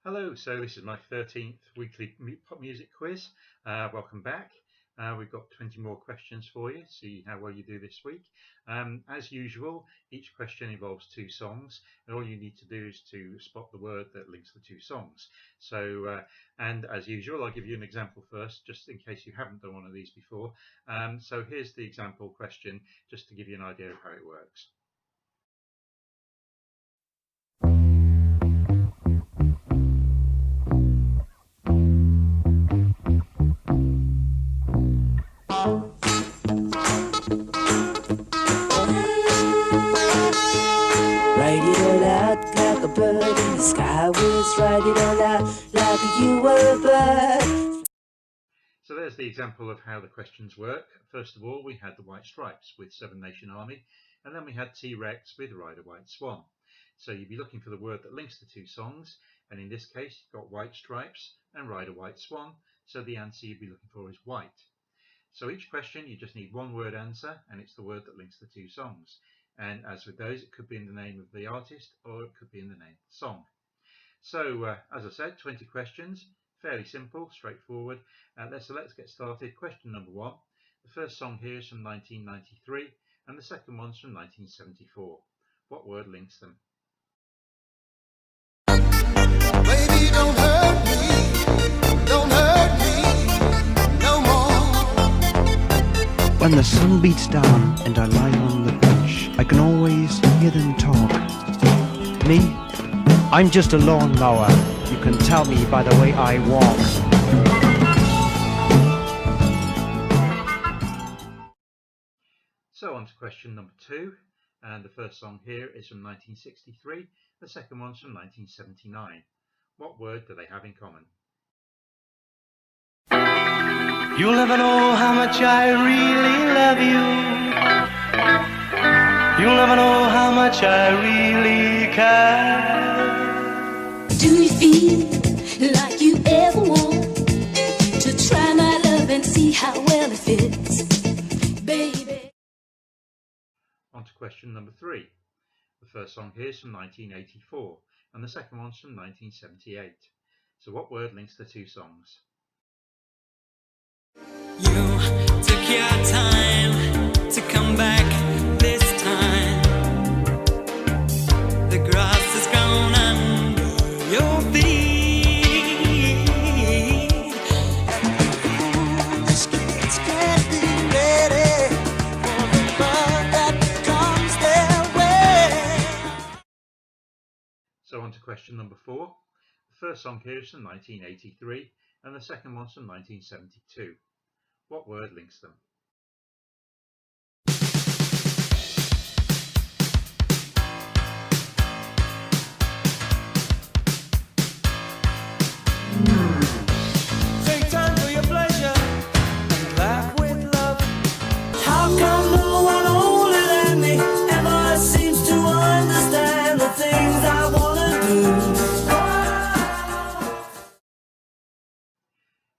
Hello, so this is my 13th weekly pop music quiz. Welcome back. We've got 20 more questions for you, see how well you do this week. As usual, each question involves two songs, and all you need to do is to spot the word that links the two songs. So, and as usual, I'll give you an example first, just in case you haven't done one of these before. So here's the example question, just to give you an idea of how it works. Like a bird in the sky, was write it all out like you were a bird. So there's the example of how the questions work. First of all, we had the White Stripes with Seven Nation Army, and then we had T-Rex with Ride a White Swan. So you'd be looking for the word that links the two songs, and in this case you've got White Stripes and Ride a White Swan, so the answer you'd be looking for is white. So each question you just need one word answer, and it's the word that links the two songs. And as with those, it could be in the name of the artist or it could be in the name of the song. So as I said, 20 questions, fairly simple, straightforward. So let's get started. Question number one. The first song here is from 1993 and the second one's from 1974. What word links them? Baby, don't hurt me no more. When the sun beats down and I lie on the beach, I can always hear them talk. Me? I'm just a lawnmower. You can tell me by the way I walk. So on to question number two, and the first song here is from 1963, the second one's from 1979. What word do they have in common? You'll never know how much I really love you. You'll never know how much I really care. Do you feel like you ever want to try my love and see how well it fits, baby? On to question number three. The first song here is from 1984 and the second one's from 1978. So what word links the two songs? You took your time to come back this time. The grass has grown under your feet. This kid's getting ready for the love that comes their way. So on to question number four. The first song here is from 1983 and the second one's from 1972. What word links them? Take time for your pleasure and laugh with love. How come no one older than me ever seems to understand the things I wanna do?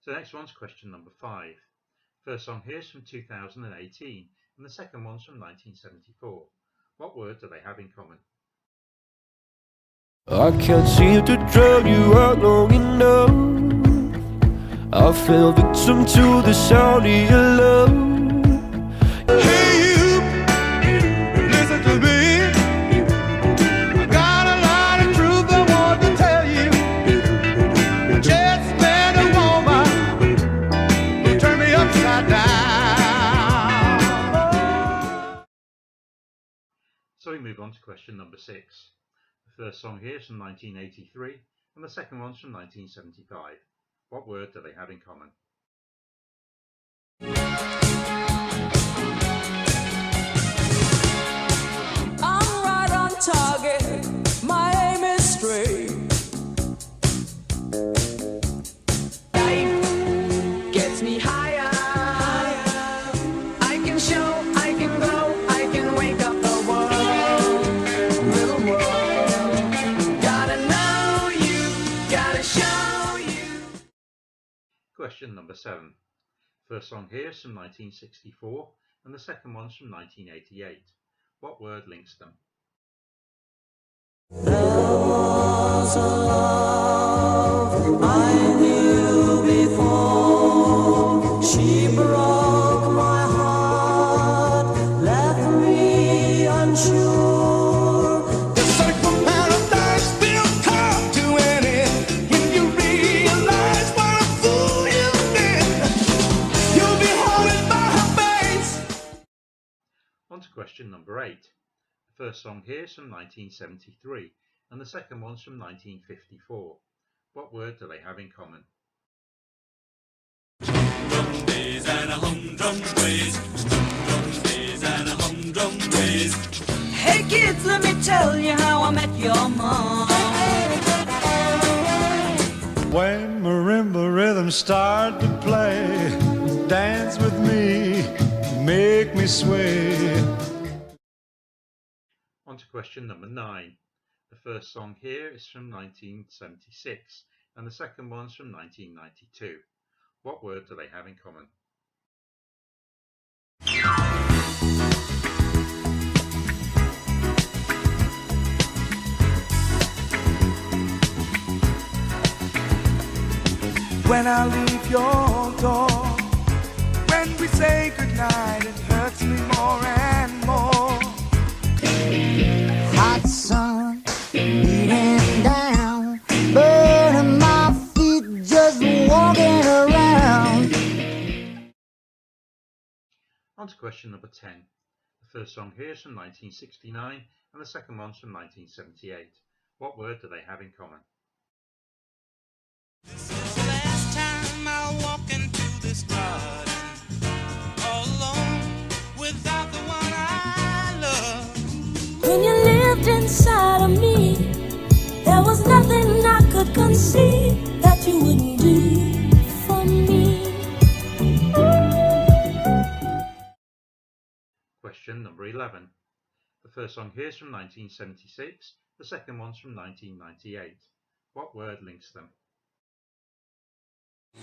So next one's question number five. First song here is from 2018 and the second one's from 1974. What word do they have in common? I can't seem to drown you out long enough. I fell victim to the sound of your love. Hey you, listen to me. I got a lot of truth I want to tell you. I just met a woman who turned me upside down. So we move on to question number six. The first song here is from 1983 and the second one's from 1975. What word do they have in common? I'm right on target, my aim is straight. Life gets me higher. I can show, I can grow, I can wake up the world. Little world, gotta know you, gotta show you. Question number seven. First song here is from 1964 and the second one's from 1988. What word links them? There was a love I knew before. She broke my heart, left me unsure. The circle paradise will come to an end when you realize what a fool you've been. You'll be haunted by her face. On to question number 8. The first song here is from 1973 and the second one's from 1954. What word do they have in common? Days and a humdrum ways. Days and a humdrum ways. Hey kids, let me tell you how I met your mom. When marimba rhythms start to play, dance with me, make me sway. On to question number 9. The first song here is from 1976 and the second one's from 1992. What word do they have in common? When I leave your door, when we say goodnight, it hurts me more and more. Hot sun beating down, burning my feet just walking around. On to question number 10. The first song here is from 1969 and the second one's from 1978. What word do they have in common? Last time I walk into this garden, all alone, without the one I love. When you lived inside of me, there was nothing I could conceive that you wouldn't do for me. Question number 11. The first song here is from 1976, the second one's from 1998. What word links them? I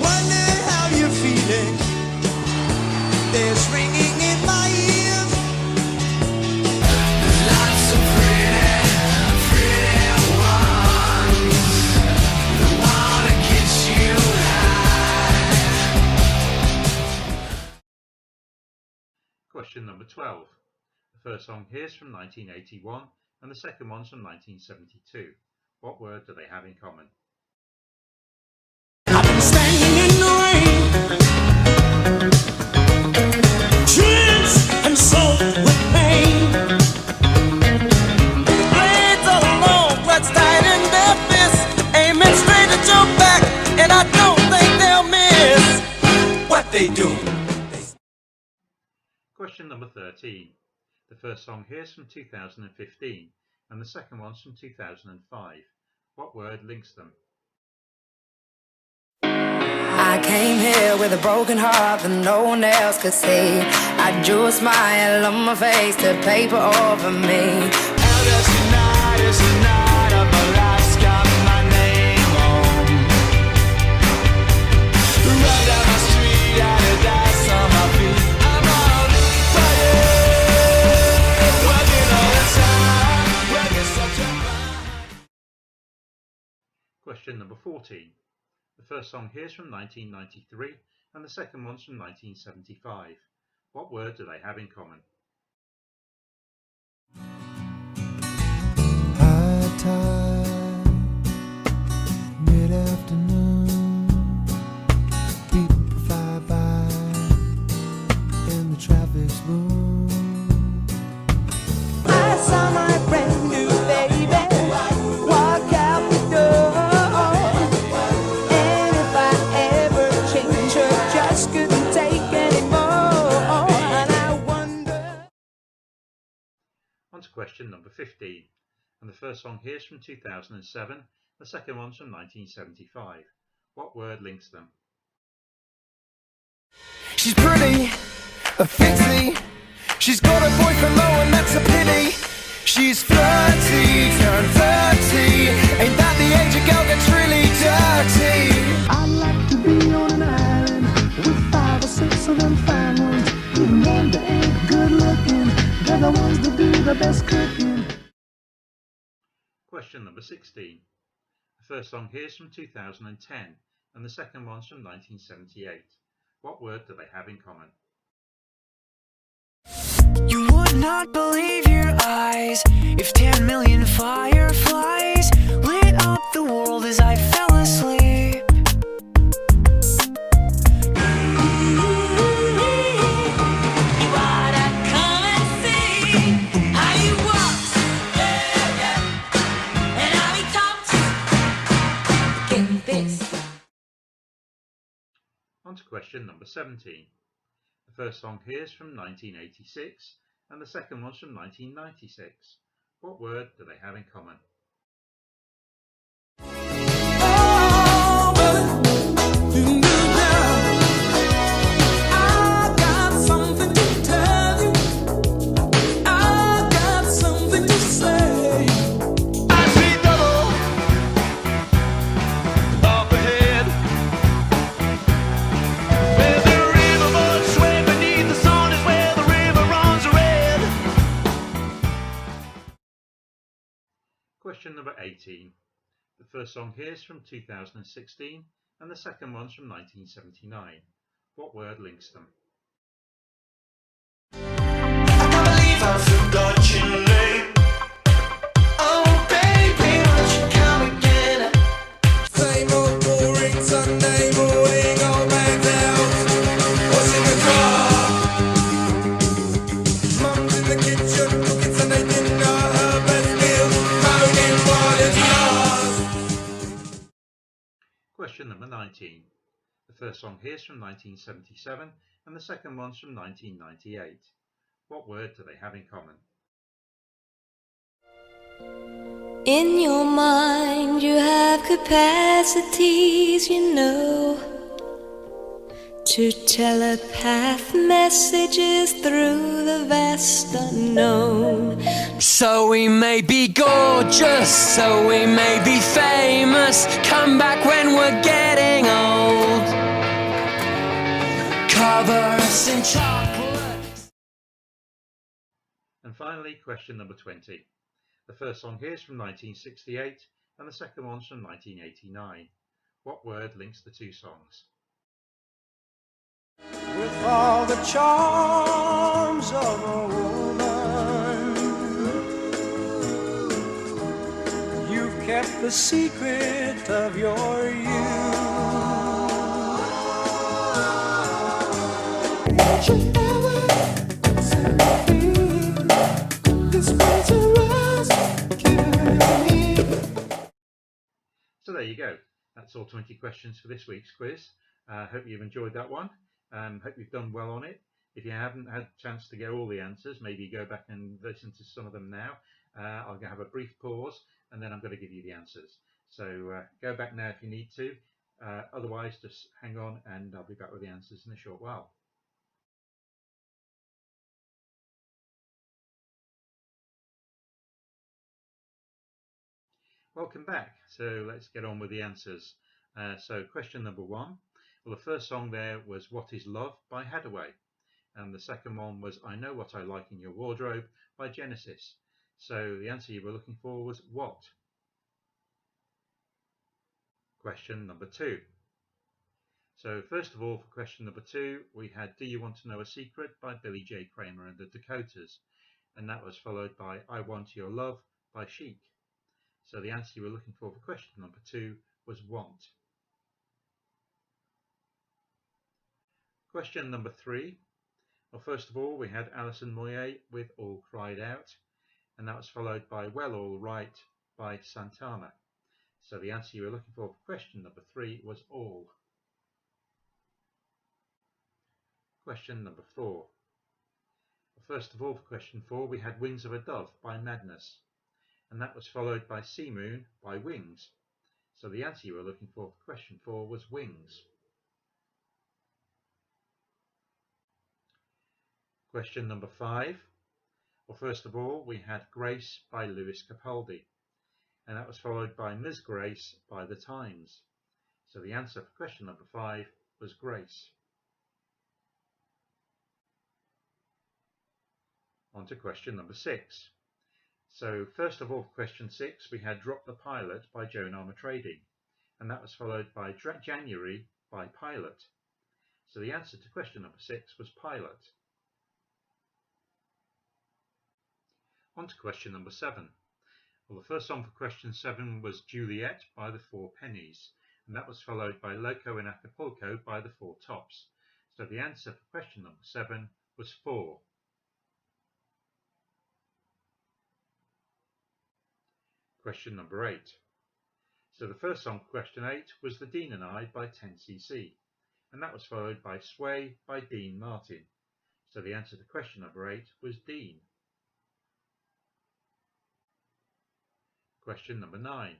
wonder how you're feeling. There's ringing in my ears. Lots of pretty ones who wanna kiss you high. Question number 12. The first song here is from 1981 and the second one's from 1972. What word do they have in common? I've been standing in the rain, drenched and soaked with pain. Blades are long, clutched tight in their fists, aiming straight at your back, and I don't think they'll miss what they do. Question number 13. The first song here is from 2015 and the second one's from 2005. What word links them? I came here with a broken heart that no one else could see. I drew a smile on my face to paper over me. Question number 14. The first song here is from 1993 and the second one's from 1975. What word do they have in common? High tide, mid-afternoon, people fly by in the traffic's boom. I saw my brand new baby walk out the door, and if I ever change her, just couldn't take anymore. And I wonder. On to question number 15. And the first song here is from 2007, the second one's from 1975. What word links them? She's pretty, fixie. She's got a boyfriend low and that's a pity. She's flirty, turned 30. Ain't that the age a girl gets really dirty? I'd like to be on an island with 5 or 6 of them fine ones. Even one that ain't good looking, they're the ones that do the best cooking. Question number 16. The first song here is from 2010 and the second one's from 1978. What word do they have in common? You would not believe your eyes if 10 million fireflies lit up the world as I fell asleep. What I come and see, how you walked, yeah, yeah, and how he talked. Get this. On to question number 17. The first song here is from 1986 and the second one's from 1996. What word do they have in common? Question number 18. The first song here is from 2016 and the second one's from 1979. What word links them? I can't believe I forgot your name. Oh baby, won't you come again? Same old boring Sunday morning, old man's house. What's in the car? Mum's in the kitchen, cooking Sunday dinner, her best meal, moaning while it's lost. Question number 19. The first song here is from 1977 and the second one's from 1998. What word do they have in common? In your mind, you have capacities, you know, to telepath messages through the vast unknown. So we may be gorgeous, so we may be famous. Come back when we're getting old. Cover us in chocolate. And finally, question number 20. The first song here is from 1968 and the second one's from 1989. What word links the two songs? With all the charms of a woman, you've kept the secret of your youth. Won't you ever set me this dangerous journey? So there you go. That's all 20 questions for this week's quiz. Hope you've enjoyed that one. Hope you've done well on it. If you haven't had a chance to get all the answers, maybe go back and listen to some of them now. I'll have a brief pause and then I'm going to give you the answers. So go back now if you need to. Otherwise, just hang on and I'll be back with the answers in a short while. Welcome back. So let's get on with the answers. So question number 1. Well, the first song there was What Is Love by Haddaway. And the second one was I Know What I Like in Your Wardrobe by Genesis. So the answer you were looking for was what? Question number 2. So first of all, for question number 2, we had Do You Want to Know a Secret by Billy J. Kramer and the Dakotas. And that was followed by I Want Your Love by Chic. So the answer you were looking for question number 2 was want. Question number 3. Well, first of all, we had Alison Moyet with All Cried Out, and that was followed by Well All Right by Santana. So the answer you were looking for question number 3 was all. Question number 4. Well, first of all, for question 4, we had Wings of a Dove by Madness, and that was followed by Sea Moon by Wings. So the answer you were looking for question 4 was Wings. Question number 5. Well, first of all, we had Grace by Lewis Capaldi, and that was followed by Ms. Grace by The Times. So the answer for question number 5 was Grace. On to question number 6. So first of all, for question 6, we had Drop the Pilot by Joan Armatrading, and that was followed by January by Pilot. So the answer to question number 6 was Pilot. On to question number 7. Well, the first song for question 7 was Juliet by the Four Pennies, and that was followed by Loco in Acapulco by the Four Tops. So the answer for question number 7 was 4. Question number 8. So the first song for question 8 was The Dean and I by 10cc, and that was followed by Sway by Dean Martin. So the answer to question number 8 was Dean. Question number 9.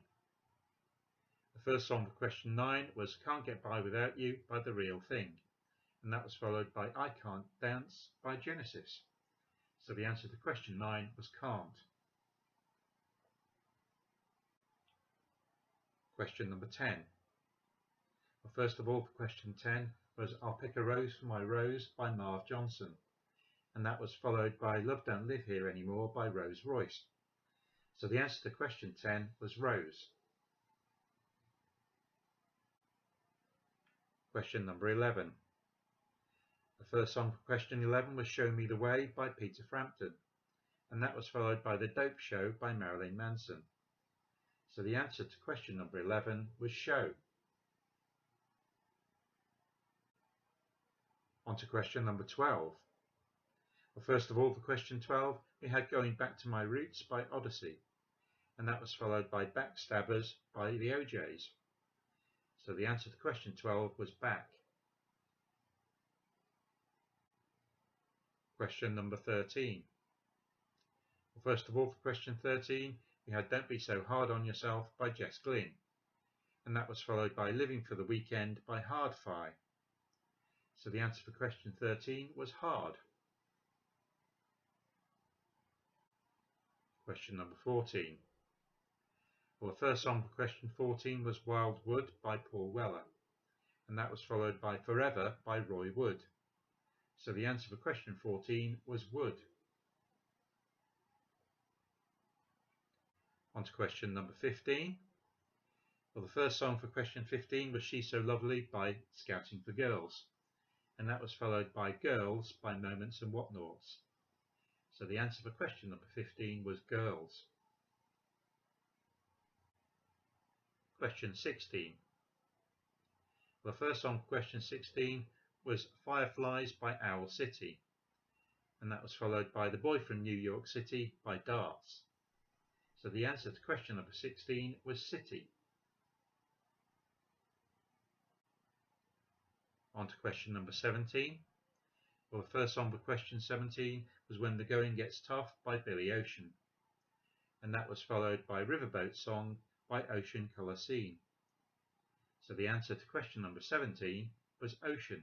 The first song for question 9 was Can't Get By Without You by The Real Thing, and that was followed by I Can't Dance by Genesis. So the answer to question 9 was Can't. Question number 10. Well, first of all, for question 10 was I'll Pick a Rose for My Rose by Marv Johnson, and that was followed by Love Don't Live Here Anymore by Rose Royce. So the answer to question 10 was Rose. Question number 11. The first song for question 11 was Show Me the Way by Peter Frampton, and that was followed by The Dope Show by Marilyn Manson. So the answer to question number 11 was Show. On to question number 12. Well, first of all, for question 12, we had Going Back to My Roots by Odyssey, and that was followed by Backstabbers by the OJs. So the answer to question 12 was Back. Question number 13. Well, first of all, for question 13, we had Don't Be So Hard on Yourself by Jess Glynn, and that was followed by Living for the Weekend by Hard-Fi. So the answer for question 13 was Hard. Question number 14. Well, the first song for question 14 was Wild Wood by Paul Weller, and that was followed by Forever by Roy Wood. So the answer for question 14 was Wood. On to question number 15. Well, the first song for question 15 was She's So Lovely by Scouting for Girls, and that was followed by Girls by Moments and Whatnots. So the answer for question number 15 was Girls. Question 16. Well, the first song for question 16 was Fireflies by Owl City, and that was followed by The Boy from New York City by Darts. So the answer to question number 16 was City. On to question number 17. Well, the first song for question 17 was When the Going Gets Tough by Billy Ocean, and that was followed by Riverboat Song by Ocean Colour Scene. So the answer to question number 17 was Ocean.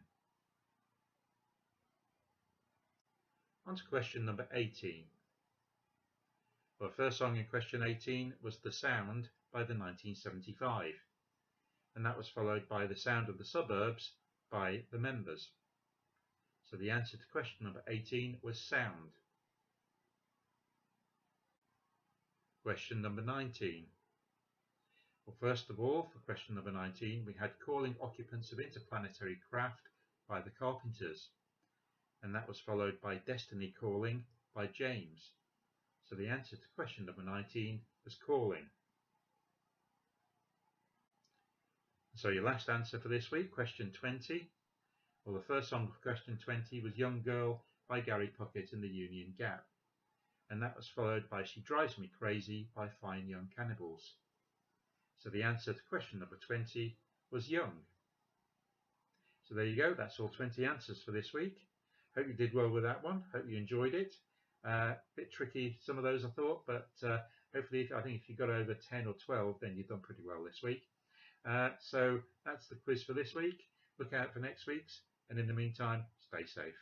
On to question number 18. Well, the first song in question 18 was The Sound by the 1975, and that was followed by The Sound of the Suburbs by The Members. So the answer to question number 18 was Sound. Question number 19. Well, first of all, for question number 19, we had Calling Occupants of Interplanetary Craft by the Carpenters, and that was followed by Destiny Calling by James. So the answer to question number 19 was Calling. So your last answer for this week, question 20. Well, the first song for question 20 was Young Girl by Gary Puckett and the Union Gap, and that was followed by She Drives Me Crazy by Fine Young Cannibals. So the answer to question number 20 was Young. So there you go, that's all 20 answers for this week. Hope you did well with that one, hope you enjoyed it. Bit tricky, some of those I thought, but hopefully I think if you got over 10 or 12 then you've done pretty well this week. So that's the quiz for this week. Look out for next week's, and in the meantime, stay safe.